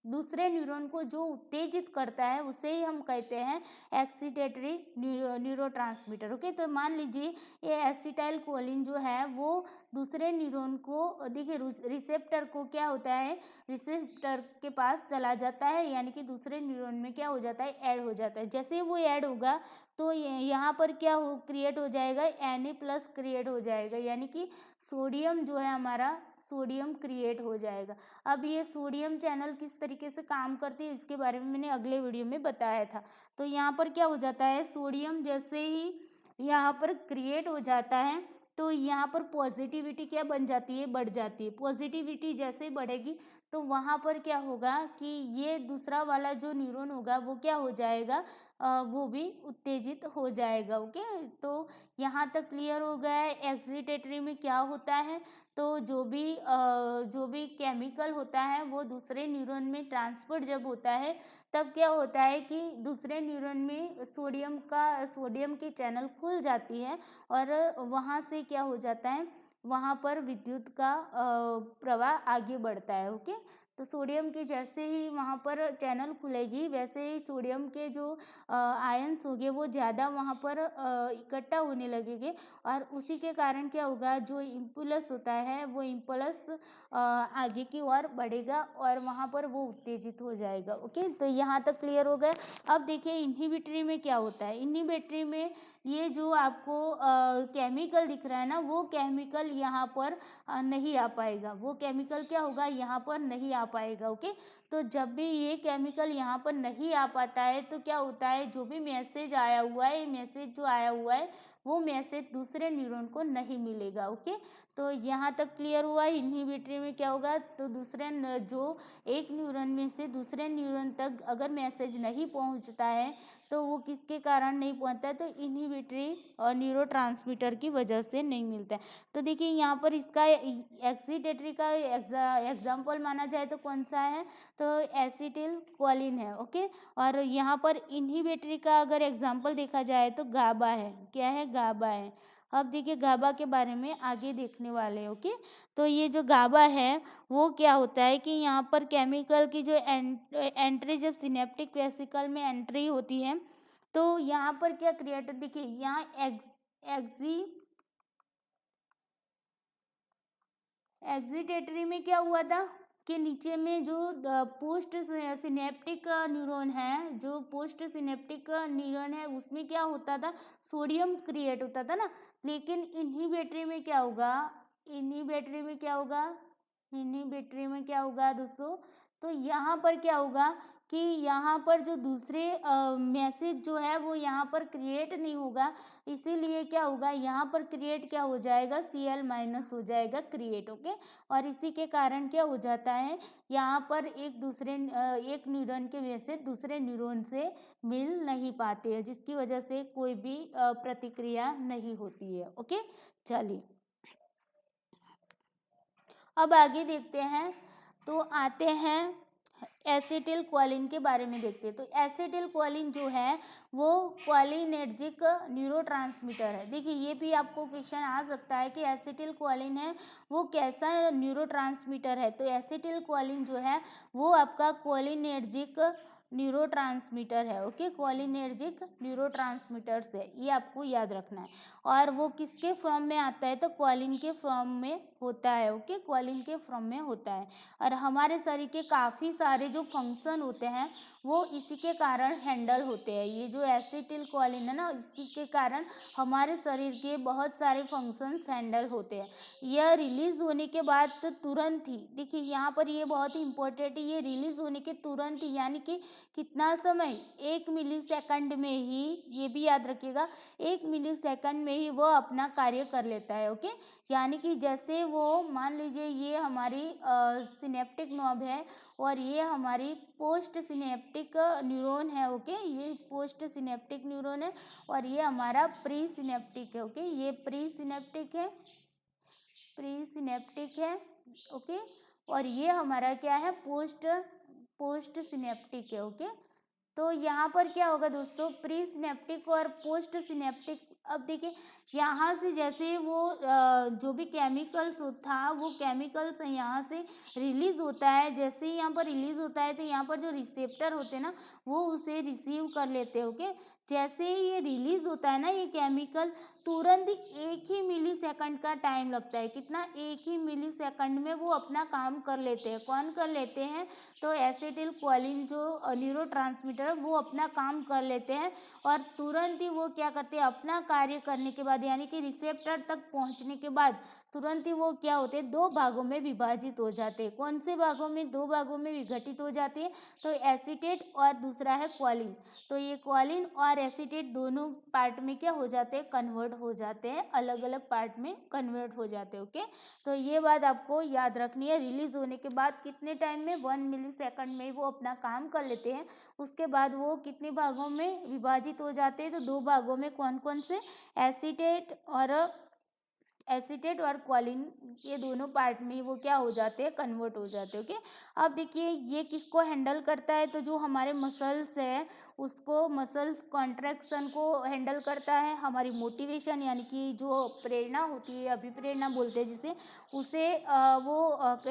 दूसरे न्यूरॉन को जो उत्तेजित करता है उसे ही हम कहते हैं एक्सीटेटरी न्यूरोट्रांसमीटर। ओके, तो मान लीजिए ये एसिटाइल कोलिन जो है वो दूसरे न्यूरॉन को, देखिए रिसेप्टर को क्या होता है, रिसेप्टर के पास चला जाता है, यानी कि दूसरे न्यूरॉन में क्या हो जाता है, ऐड हो जाता है। जैसे वो ऐड होगा तो यहाँ पर क्या हो क्रिएट हो जाएगा, Na+ क्रिएट हो जाएगा, यानी कि सोडियम जो है हमारा, सोडियम क्रिएट हो जाएगा। अब ये सोडियम चैनल किस तरीके से काम करती है इसके बारे में मैंने अगले वीडियो में बताया था। तो यहाँ पर क्या हो जाता है, सोडियम जैसे ही यहाँ पर क्रिएट हो जाता है तो यहाँ पर पॉजिटिविटी क्या बन जाती है, बढ़ जाती है। पॉजिटिविटी जैसे ही बढ़ेगी तो वहाँ पर क्या होगा कि ये दूसरा वाला जो न्यूरॉन होगा वो क्या हो जाएगा, वो भी उत्तेजित हो जाएगा। ओके, तो यहाँ तक क्लियर हो गया है एक्सीटेटरी में क्या होता है। तो जो भी केमिकल होता है वो दूसरे न्यूरॉन में ट्रांसफर जब होता है तब क्या होता है कि दूसरे न्यूरॉन में सोडियम की चैनल खुल जाती है और वहाँ से क्या हो जाता है, वहाँ पर विद्युत का प्रवाह आगे बढ़ता है। ओके, तो सोडियम की जैसे ही वहाँ पर चैनल खुलेगी वैसे ही सोडियम के जो आयंस होंगे वो ज़्यादा वहाँ पर इकट्ठा होने लगेंगे और उसी के कारण क्या होगा, जो इम्पल्स होता है वो इम्पल्स आगे की ओर बढ़ेगा और वहाँ पर वो उत्तेजित हो जाएगा। ओके, तो यहाँ तक क्लियर हो गया। अब देखिए इन्हिबिटरी में क्या होता है, इन्हिबिटरी में ये जो आपको केमिकल दिख रहा है ना, वो केमिकल यहाँ पर नहीं आ पाएगा, वो केमिकल क्या होगा, यहाँ पर नहीं आ पाएगा। ओके, तो जब भी ये केमिकल यहाँ पर नहीं आ पाता है तो क्या होता है, जो भी मैसेज आया हुआ है, मैसेज जो आया हुआ है वो मैसेज दूसरे न्यूरॉन को नहीं मिलेगा। ओके, तो यहाँ तक क्लियर हुआ। इन्हिबिटरी में क्या होगा, तो जो एक न्यूरॉन में से दूसरे न्यूरॉन तक अगर मैसेज नहीं पहुँचता है तो वो किसके कारण नहीं पहुँचता है, तो इन्हिबिटरी और न्यूरोट्रांसमीटर की वजह से नहीं मिलता है। तो देखिए यहाँ पर इसका एक्सीटेटरी का एग्जाम्पल माना जाए तो कौन सा है, तो एसिटिल कोलिन है। ओके, और यहाँ पर इन्हिबिटरी का अगर एग्जाम्पल देखा जाए तो गाबा है। क्या है, गाबा है। अब देखिए गाबा के बारे में आगे देखने वाले हैं। ओके, तो ये जो गाबा है वो क्या होता है कि यहाँ पर केमिकल की जो एंट्री जब सिनेप्टिक वेसिकल में एंट्री होती है तो यहाँ पर क्या क्रिएट, देखिए यहाँ एक्सीटेटरी में क्या हुआ था कि नीचे में जो पोस्ट सिनेप्टिक न्यूरॉन है, जो पोस्ट सिनेप्टिक न्यूरॉन है उसमें क्या होता था, सोडियम क्रिएट होता था ना। लेकिन इन्हिबिटरी में क्या होगा, इन्हिबिटरी में क्या होगा, इन्हिबिटरी में क्या होगा दोस्तों, तो यहाँ पर क्या होगा कि यहाँ पर जो दूसरे मैसेज जो है वो यहाँ पर क्रिएट नहीं होगा, इसीलिए क्या होगा, यहाँ पर क्रिएट क्या हो जाएगा, Cl- हो जाएगा क्रिएट। ओके, और इसी के कारण क्या हो जाता है, यहाँ पर एक न्यूरॉन के मैसेज दूसरे न्यूरॉन से मिल नहीं पाते हैं, जिसकी वजह से कोई भी प्रतिक्रिया नहीं होती है। ओके, चलिए अब आगे देखते हैं। तो आते हैं एसिटिल कोलिन के बारे में देखते हैं। तो एसिटिल कोलिन जो है वो कोलिनेर्जिक न्यूरोट्रांसमीटर है। देखिए ये भी आपको क्वेश्चन आ सकता है कि एसिटिल कोलिन है वो कैसा न्यूरोट्रांसमीटर है। तो एसिटिल कोलिन जो है वो आपका कोलिनेर्जिक न्यूरोट्रांसमीटर है। ओके, कोलिनेर्जिक न्यूरोट्रांसमीटर्स है, ये आपको याद रखना है। और वो किसके फॉर्म में आता है, तो कोलिन के फॉर्म में होता है। ओके, कोलिन के फॉर्म में होता है। और हमारे शरीर के काफ़ी सारे जो फंक्शन होते हैं वो इसी के कारण हैंडल होते हैं। ये जो एसिटिल कोलिन है ना, इसी के कारण हमारे शरीर के बहुत सारे फंक्शंस हैंडल होते हैं। यह रिलीज होने के बाद तो तुरंत ही, देखिए यहाँ पर ये बहुत ही इम्पोर्टेंट है, ये रिलीज होने के तुरंत ही यानी कि कितना समय, 1 मिली सेकंड में ही, ये भी याद रखिएगा, 1 मिली सेकंड में ही वो अपना कार्य कर लेता है। ओके, यानी कि जैसे वो मान लीजिए ये हमारी सिनेप्टिक नॉब है और ये हमारी पोस्ट सिनेप्टिक न्यूरॉन है। ओके, ये पोस्ट सिनेप्टिक न्यूरॉन है और ये हमारा प्री सिनेप्टिक है। ओके, ये प्री सिनेप्टिक है, प्री सिनेप्टिक है। ओके, और ये हमारा क्या है, पोस्ट सिनेप्टिक है। ओके, तो यहाँ पर क्या होगा दोस्तों, प्री सिनेप्टिक और पोस्ट सिनेप्टिक। अब देखिए यहाँ से जैसे वो जो भी केमिकल्स था वो केमिकल्स यहाँ से रिलीज होता है। जैसे ही यहाँ पर रिलीज होता है तो यहाँ पर जो रिसेप्टर होते हैं ना वो उसे रिसीव कर लेते हैं। ओके, जैसे ही ये रिलीज होता है ना ये केमिकल, तुरंत 1 ही मिली सेकंड का टाइम लगता है। कितना, 1 ही मिली सेकंड में वो अपना काम कर लेते हैं। कौन कर लेते हैं, तो एसिटिल कोलिन जो न्यूरोट्रांसमीटर है वो अपना काम कर लेते हैं और तुरंत ही वो क्या करते हैं, अपना कार्य करने के बाद यानी कि रिसेप्टर तक पहुंचने के बाद तुरंत ही वो क्या होते हैं, 2 भागों में विभाजित हो जाते हैं। कौन से भागों में, 2 भागों में विघटित हो जाते हैं, तो एसीटेट और दूसरा है कोलिन। तो ये कोलिन और एसीटेट दोनों पार्ट में क्या हो जाते हैं, कन्वर्ट हो जाते हैं, अलग अलग पार्ट में कन्वर्ट हो जाते हैं। ओके, तो ये बात आपको याद रखनी है। रिलीज होने के बाद कितने टाइम में, 1 मिली सेकंड में वो अपना काम कर लेते हैं। उसके बाद वो कितने भागों में विभाजित हो जाते हैं, तो 2 भागों में। कौन कौन से, एसीटेट और कोलिन, ये दोनों पार्ट में वो क्या हो जाते हैं, कन्वर्ट हो जाते हैं। ओके, अब देखिए ये किसको हैंडल करता है, तो जो हमारे मसल्स है उसको, मसल्स कॉन्ट्रैक्शन को हैंडल करता है। हमारी मोटिवेशन यानी कि जो प्रेरणा होती है, अभिप्रेरणा बोलते हैं जिसे, उसे वो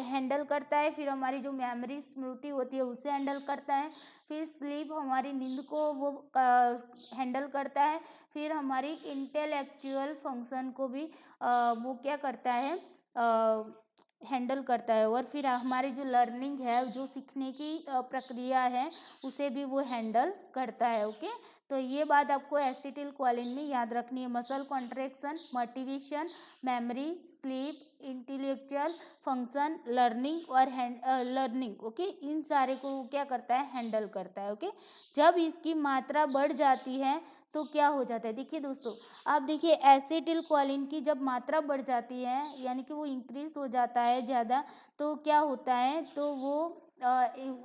हैंडल करता है। फिर हमारी जो मेमोरी, स्मृति होती है उसे हैंडल करता है। फिर स्लीप, हमारी नींद को वो हैंडल करता है। फिर हमारी इंटेलेक्चुअल फंक्शन को भी वो क्या करता है, हैंडल करता है। और फिर हमारी जो लर्निंग है, जो सीखने की प्रक्रिया है, उसे भी वो हैंडल करता है। ओके, तो ये बात आपको एसिटिल कोलिन में याद रखनी है। Muscle contraction, motivation, memory, sleep, intellectual function, learning और लर्निंग। ओके, इन सारे को वो क्या करता है, हैंडल करता है। ओके, जब इसकी मात्रा बढ़ जाती है तो क्या हो जाता है, देखिए दोस्तों, अब देखिए एसिटिल कोलिन की जब मात्रा बढ़ जाती है यानी कि वो इंक्रीज हो जाता है ज़्यादा, तो क्या होता है, तो वो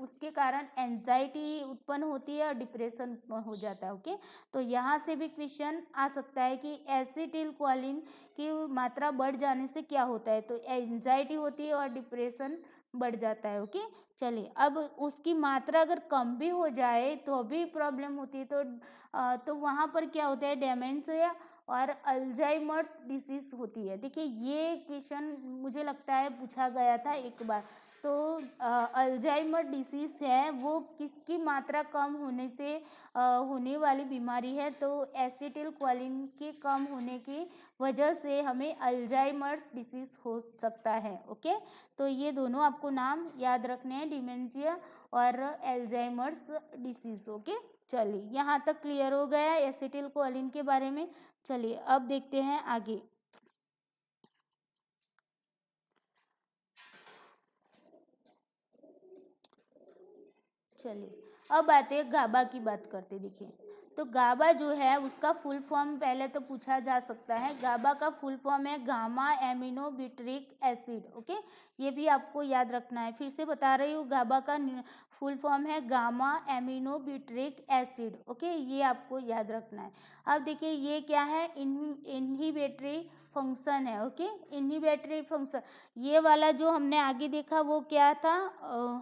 उसके कारण एंजाइटी उत्पन्न होती है और डिप्रेशन उत्पन्न हो जाता है। ओके, तो यहाँ से भी क्वेश्चन आ सकता है कि एसिटिल कोलिन की मात्रा बढ़ जाने से क्या होता है, तो एंजाइटी होती है और डिप्रेशन बढ़ जाता है। ओके, चलिए, अब उसकी मात्रा अगर कम भी हो जाए तो भी प्रॉब्लम होती है। तो वहाँ पर क्या होता है, डेमेंशिया और अल्जाइमर्स डिसीज होती है। देखिए ये क्वेश्चन मुझे लगता है पूछा गया था एक बार। तो अल्जाइमर डिसीज है वो किसकी मात्रा कम होने से होने वाली बीमारी है, तो एसिटिल कोलिन के कम होने की वजह से हमें अल्जाइमर्स डिसीज हो सकता है। ओके, तो ये दोनों आपको नाम याद रखने हैं, डिमेंशिया और अल्जाइमर्स डिसीज। ओके, चलिए यहाँ तक क्लियर हो गया एसिटिल कोलिन के बारे में। चलिए अब देखते हैं आगे। चलिए अब आते हैं गाबा की बात करते। देखिए तो गाबा जो है उसका फुल फॉर्म पहले तो पूछा जा सकता है। गाबा का फुल फॉर्म है gamma amino butyric acid. Okay, ये भी आपको याद रखना है। फिर से बता रही हूँ, गाबा का फुल फॉर्म है gamma amino butyric acid. Okay, ये आपको याद रखना है। अब देखिए ये क्या है, इनहिबिटरी फंक्शन है। ओके, इनहिबिटरी फंक्शन, ये वाला जो हमने आगे देखा वो क्या था,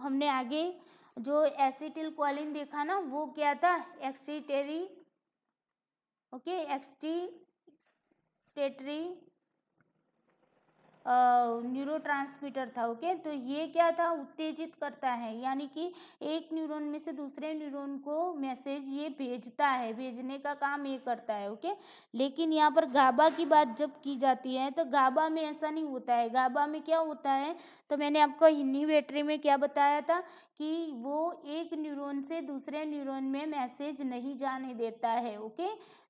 हमने आगे जो एसिटिल कोलिन देखा ना वो क्या था, एक्सीटेरी। ओके, एक्सटीटेटरी न्यूरोट्रांसमीटर था। ओके, तो ये क्या था, उत्तेजित करता है, यानी कि एक न्यूरॉन में से दूसरे न्यूरॉन को मैसेज ये भेजता है, भेजने का काम ये करता है। ओके, लेकिन यहाँ पर गाबा की बात जब की जाती है तो गाबा में ऐसा नहीं होता है। गाबा में क्या होता है, तो मैंने आपको इन्हिबिटरी में क्या बताया था कि वो एक न्यूरॉन से दूसरे न्यूरॉन में मैसेज नहीं जाने देता है। ओके,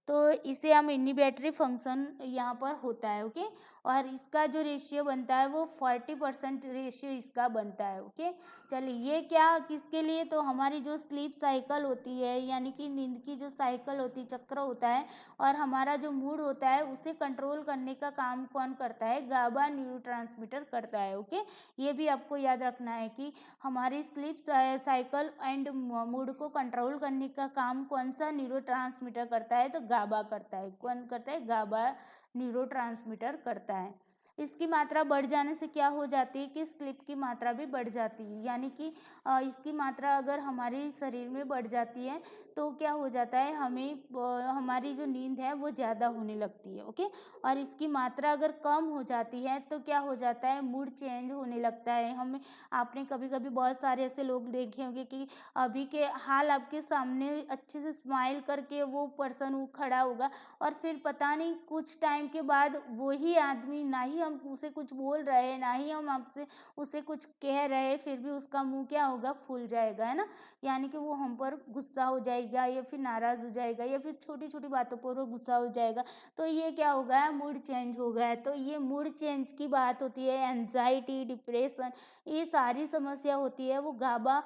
तो इसे हम इन्हिबिटरी फंक्शन यहाँ पर होता है। ओके, और इसका जो रेशियो बनता है वो 40% रेशियो इसका बनता है। ओके, चलिए ये क्या किसके लिए, तो हमारी जो स्लीप साइकिल होती है, यानी कि नींद की जो साइकिल होती है, चक्र होता है, और हमारा जो मूड होता है उसे कंट्रोल करने का काम कौन करता है, गाबा न्यूरोट्रांसमीटर करता है। ओके, ये भी आपको याद रखना है कि हमारी स्लीप साइकिल एंड मूड को कंट्रोल करने का काम कौन सा न्यूरोट्रांसमीटर करता है, तो गाबा करता है। कौन करता है, गाबा न्यूरोट्रांसमीटर करता है। इसकी मात्रा बढ़ जाने से क्या हो जाती है कि स्लीप की मात्रा भी बढ़ जाती है, यानी कि इसकी मात्रा अगर हमारे शरीर में बढ़ जाती है तो क्या हो जाता है, हमारी जो नींद है वो ज़्यादा होने लगती है। ओके, और इसकी मात्रा अगर कम हो जाती है तो क्या हो जाता है, मूड चेंज होने लगता है। हमें आपने कभी कभी बहुत सारे ऐसे लोग देखे होंगे कि अभी के हाल आपके सामने अच्छे से स्माइल करके वो पर्सन खड़ा होगा, और फिर पता नहीं कुछ टाइम के बाद वही आदमी, ना ही हम उसे कुछ बोल रहे हैं, ना ही हम आपसे उसे कुछ कह रहे हैं, फिर भी उसका मुंह क्या होगा, फूल जाएगा, है ना। यानी कि वो हम पर गुस्सा हो जाएगा, या फिर नाराज हो जाएगा, या फिर छोटी छोटी बातों पर वो गुस्सा हो जाएगा। तो ये क्या हो गया, मूड चेंज हो गया है। तो ये मूड चेंज की बात होती है, एंजाइटी, डिप्रेशन, ये सारी समस्या होती है, वो गाबा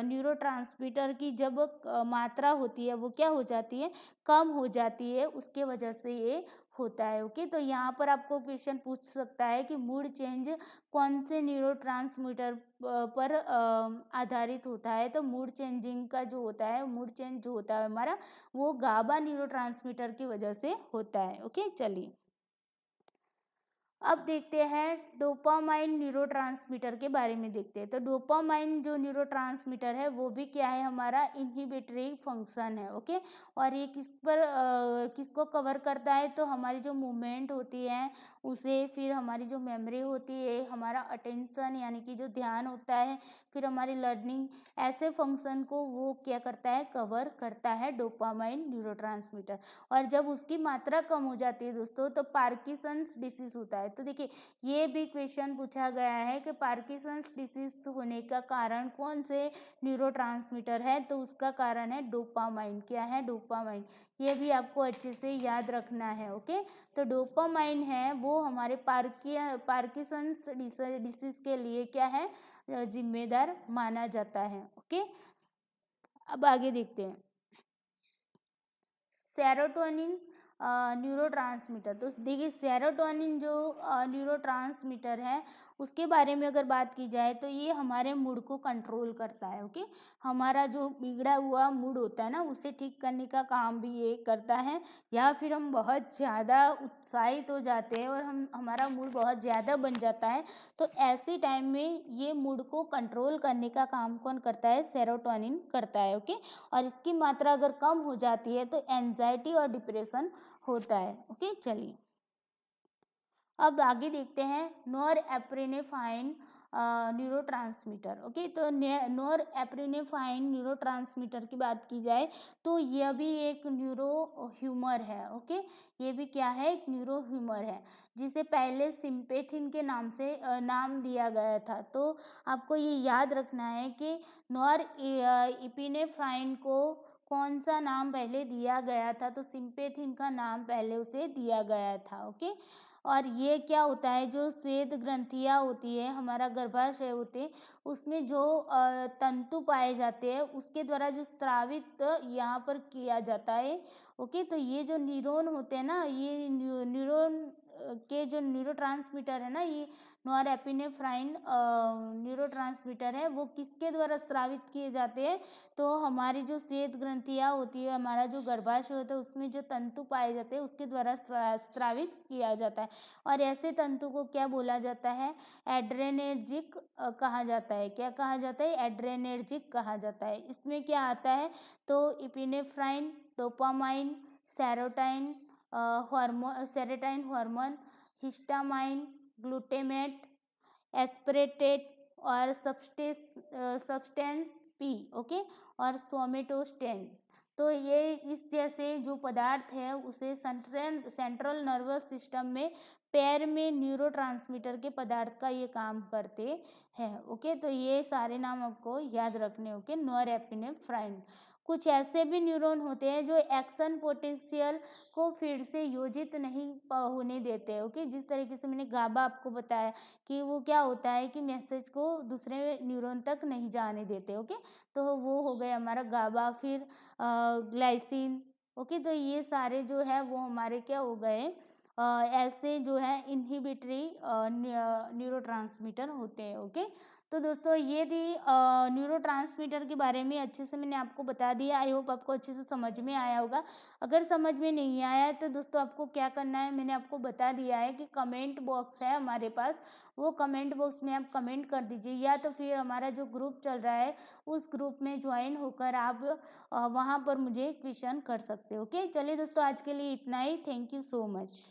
न्यूरोट्रांसमीटर की जब मात्रा होती है वो क्या हो जाती है, कम हो जाती है, उसके वजह से ये होता है। ओके, तो यहाँ पर आपको क्वेश्चन पूछ सकता है कि मूड चेंज कौन से न्यूरोट्रांसमीटर पर आधारित होता है, तो मूड चेंजिंग का जो होता है, मूड चेंज जो होता है हमारा, वो गाबा न्यूरोट्रांसमीटर की वजह से होता है। ओके, चलिए अब देखते हैं डोपामाइन न्यूरोट्रांसमीटर के बारे में देखते हैं। तो डोपामाइन जो न्यूरोट्रांसमीटर है वो भी क्या है, हमारा इन्हिबिटरी फंक्शन है। ओके, और ये किसको कवर करता है, तो हमारी जो मूवमेंट होती है उसे, फिर हमारी जो मेमोरी होती है, हमारा अटेंशन यानी कि जो ध्यान होता है, फिर हमारी लर्निंग, ऐसे फंक्शन को वो क्या करता है, कवर करता है डोपामाइन न्यूरोट्रांसमीटर। और जब उसकी मात्रा कम हो जाती है दोस्तों, तो पार्किंसंस डिसीज होता है। तो देखिए ये भी क्वेश्चन पूछा गया है कि पार्किंसंस डिसीज होने का कारण कौन से न्यूरोट्रांसमीटर है, तो उसका कारण है डोपामाइन। क्या है, डोपामाइन। ये भी आपको अच्छे से याद रखना है। ओके, तो डोपामाइन है वो हमारे पार्किंसंस डिसीज के लिए क्या है, जिम्मेदार माना जाता है। ओके, अब आगे देखते हैं सेरोटोनिन न्यूरोट्रांसमीटर। तो देखिए सेरोटोनिन जो न्यूरोट्रांसमीटर है उसके बारे में अगर बात की जाए तो ये हमारे मूड को कंट्रोल करता है। ओके, हमारा जो बिगड़ा हुआ मूड होता है ना उसे ठीक करने का काम भी ये करता है, या फिर हम बहुत ज़्यादा उत्साहित हो जाते हैं और हमारा मूड बहुत ज़्यादा बन जाता है, तो ऐसे टाइम में ये मूड को कंट्रोल करने का काम कौन करता है, सेरोटोनिन करता है। ओके, और इसकी मात्रा अगर कम हो जाती है तो एंजाइटी और डिप्रेशन होता है। ओके, चलिए अब आगे देखते हैं नोर एप्रिनेफ्राइन न्यूरोट्रांसमीटर। ओके, तो नोर एप्रिनेफ्राइन न्यूरोट्रांसमीटर की बात की जाए तो यह भी एक न्यूरो ह्यूमर है। ओके, ये भी क्या है, एक न्यूरो ह्यूमर है जिसे पहले सिम्पेथिन के नाम से नाम दिया गया था। तो आपको ये याद रखना है कि नोर एपिनेफ्राइन को कौन सा नाम पहले दिया गया था, तो सिम्पेथिन का नाम पहले उसे दिया गया था। ओके, और ये क्या होता है, जो श्वेत ग्रंथियाँ होती है, हमारा गर्भाशय होते, उसमें जो तंतु पाए जाते हैं उसके द्वारा जो स्रावित यहाँ पर किया जाता है। ओके, तो ये जो न्यूरॉन होते हैं ना, ये न्यूरॉन के जो न्यूरोट्रांसमीटर है ना, ये नॉरएपिनेफ्राइन न्यूरोट्रांसमीटर है, वो किसके द्वारा स्रावित किए जाते हैं, तो हमारी जो श्वेत ग्रंथियाँ होती है, हमारा जो गर्भाशय होता है उसमें जो तंतु पाए जाते हैं उसके द्वारा स्रावित किया जाता है। और ऐसे तंतु को क्या बोला जाता है, एड्रेनेर्जिक कहा जाता है। क्या कहा जाता है, एड्रेनेर्जिक कहा जाता है। इसमें क्या आता है, तो epinephrine, dopamine, serotonin hormone, serotonin hormone, histamine, glutamate, aspartate और सब्सटेंस पी, ओके, और सोमेटोस्टेन। तो ये इस जैसे जो पदार्थ है उसे सेंट्रल नर्वस सिस्टम में पैर में न्यूरोट्रांसमीटर के पदार्थ का ये काम करते हैं, ओके। तो ये सारे नाम आपको याद रखने, ओके। नॉरएपिनेफ्राइन। कुछ ऐसे भी न्यूरॉन होते हैं जो एक्शन पोटेंशियल को फिर से योजित नहीं होने देते, ओके। जिस तरीके से मैंने गाबा आपको बताया कि वो क्या होता है कि मैसेज को दूसरे न्यूरॉन तक नहीं जाने देते, ओके। तो वो हो गया हमारा गाबा। फिर ग्लाइसिन, ओके। तो ये सारे जो है वो हमारे क्या हो गए, ऐसे जो है इनहिबिटरी न्यूरोट्रांसमीटर होते हैं, ओके। तो दोस्तों ये थी न्यूरोट्रांसमीटर के बारे में, अच्छे से मैंने आपको बता दिया। आई होप आपको अच्छे से समझ में आया होगा। अगर समझ में नहीं आया है तो दोस्तों आपको क्या करना है, मैंने आपको बता दिया है कि कमेंट बॉक्स है हमारे पास, वो कमेंट बॉक्स में आप कमेंट कर दीजिए, या तो फिर हमारा जो ग्रुप चल रहा है उस ग्रुप में ज्वाइन होकर आप वहाँ पर मुझे क्वेश्चन कर सकते हो, ओके। चलिए दोस्तों आज के लिए इतना ही। Thank you so much.